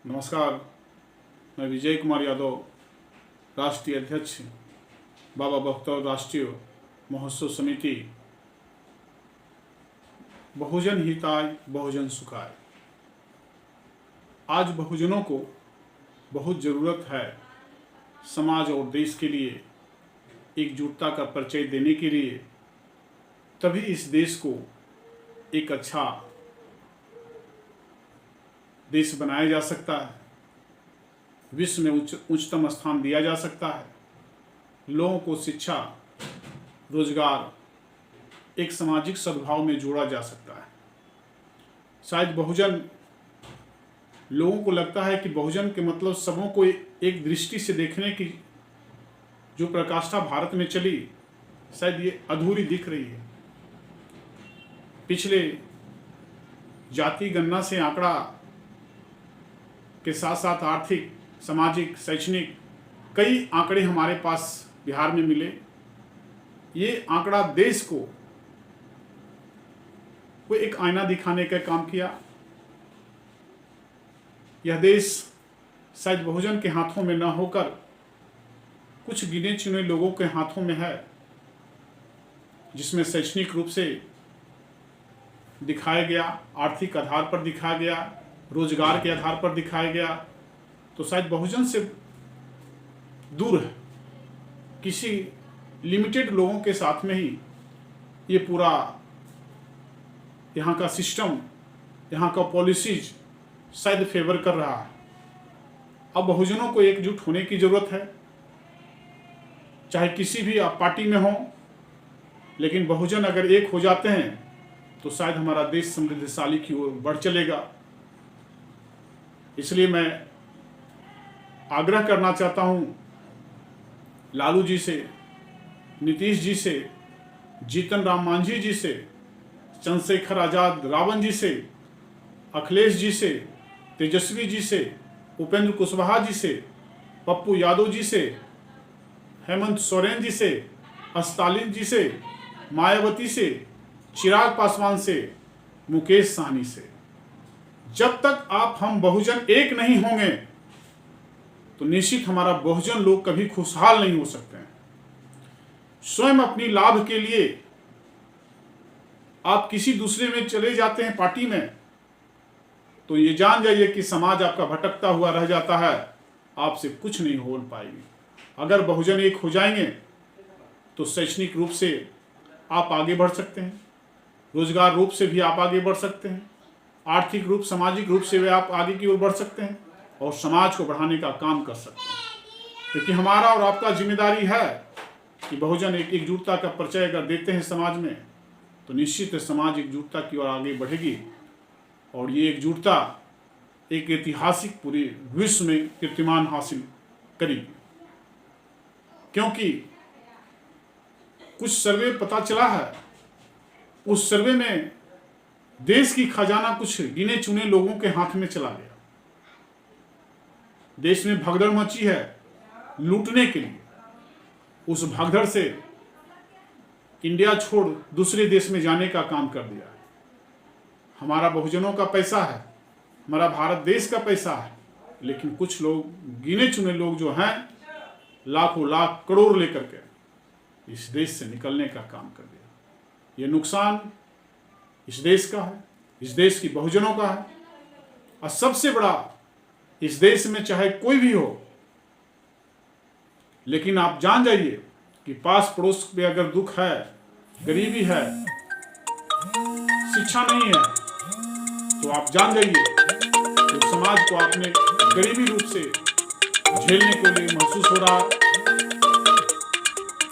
नमस्कार, मैं विजय कुमार यादव, राष्ट्रीय अध्यक्ष बाबा बख्तर राष्ट्रीय महोत्सव समिति। बहुजन हिताय बहुजन सुखाय। आज बहुजनों को बहुत ज़रूरत है समाज और देश के लिए एकजुटता का परिचय देने के लिए, तभी इस देश को एक अच्छा देश बनाया जा सकता है, विश्व में उच्चतम स्थान दिया जा सकता है, लोगों को शिक्षा, रोजगार, एक सामाजिक सद्भाव में जोड़ा जा सकता है। शायद बहुजन, लोगों को लगता है कि बहुजन के मतलब सबों को एक दृष्टि से देखने की जो प्रकाष्ठा भारत में चली, शायद ये अधूरी दिख रही है। पिछले जाति गणना से आंकड़ा के साथ साथ आर्थिक, सामाजिक, शैक्षणिक कई आंकड़े हमारे पास बिहार में मिले। ये आंकड़ा देश को वो एक आईना दिखाने का काम किया। यह देश शायद बहुजन के हाथों में न होकर कुछ गिने चुने लोगों के हाथों में है, जिसमें शैक्षणिक रूप से दिखाया गया, आर्थिक आधार पर दिखाया गया, रोजगार के आधार पर दिखाया गया। तो शायद बहुजन से दूर है, किसी लिमिटेड लोगों के साथ में ही ये पूरा यहाँ का सिस्टम, यहाँ का पॉलिसीज शायद फेवर कर रहा है। अब बहुजनों को एकजुट होने की जरूरत है, चाहे किसी भी आप पार्टी में हो, लेकिन बहुजन अगर एक हो जाते हैं तो शायद हमारा देश समृद्धशाली की ओर बढ़ चलेगा। इसलिए मैं आग्रह करना चाहता हूं लालू जी से, नीतीश जी से, जीतन राम मांझी जी से, चंद्रशेखर आजाद रावण जी से, अखिलेश जी से, तेजस्वी जी से, उपेंद्र कुशवाहा जी से, पप्पू यादव जी से, हेमंत सोरेन जी से, स्टालिन जी से, मायावती से, चिराग पासवान से, मुकेश सहनी से, जब तक आप हम बहुजन एक नहीं होंगे तो निश्चित हमारा बहुजन लोग कभी खुशहाल नहीं हो सकते हैं। स्वयं अपनी लाभ के लिए आप किसी दूसरे में चले जाते हैं पार्टी में, तो ये जान जाइए कि समाज आपका भटकता हुआ रह जाता है, आपसे कुछ नहीं हो पाएगी। अगर बहुजन एक हो जाएंगे तो शैक्षणिक रूप से आप आगे बढ़ सकते हैं, रोजगार रूप से भी आप आगे बढ़ सकते हैं, आर्थिक रूप, सामाजिक रूप से भी आप आगे की ओर बढ़ सकते हैं और समाज को बढ़ाने का काम कर सकते हैं। क्योंकि हमारा और आपका जिम्मेदारी है कि बहुजन एक एकजुटता का परिचय अगर देते हैं समाज में, तो निश्चित समाज एकजुटता की ओर आगे बढ़ेगी और ये एकजुटता एक ऐतिहासिक पूरे विश्व में कीर्तिमान हासिल करेगी। क्योंकि कुछ सर्वे पता चला है, उस सर्वे में देश की खजाना कुछ गिने चुने लोगों के हाथ में चला गया। देश में भगदड़ मची है लूटने के लिए। उस भगदड़ से इंडिया छोड़ दूसरे देश में जाने का काम कर दिया है। हमारा बहुजनों का पैसा है, हमारा भारत देश का पैसा है, लेकिन कुछ लोग, गिने चुने लोग जो हैं, लाखों लाख करोड़ लेकर के इस देश से निकलने का काम कर दिया। ये नुकसान इस देश का है, इस देश की बहुजनों का है। और सबसे बड़ा, इस देश में चाहे कोई भी हो, लेकिन आप जान जाइए कि पास पड़ोस में अगर दुख है, गरीबी है, शिक्षा नहीं है, तो आप जान जाइए कि समाज को आपने गरीबी रूप से झेलने के लिए महसूस हो रहा है।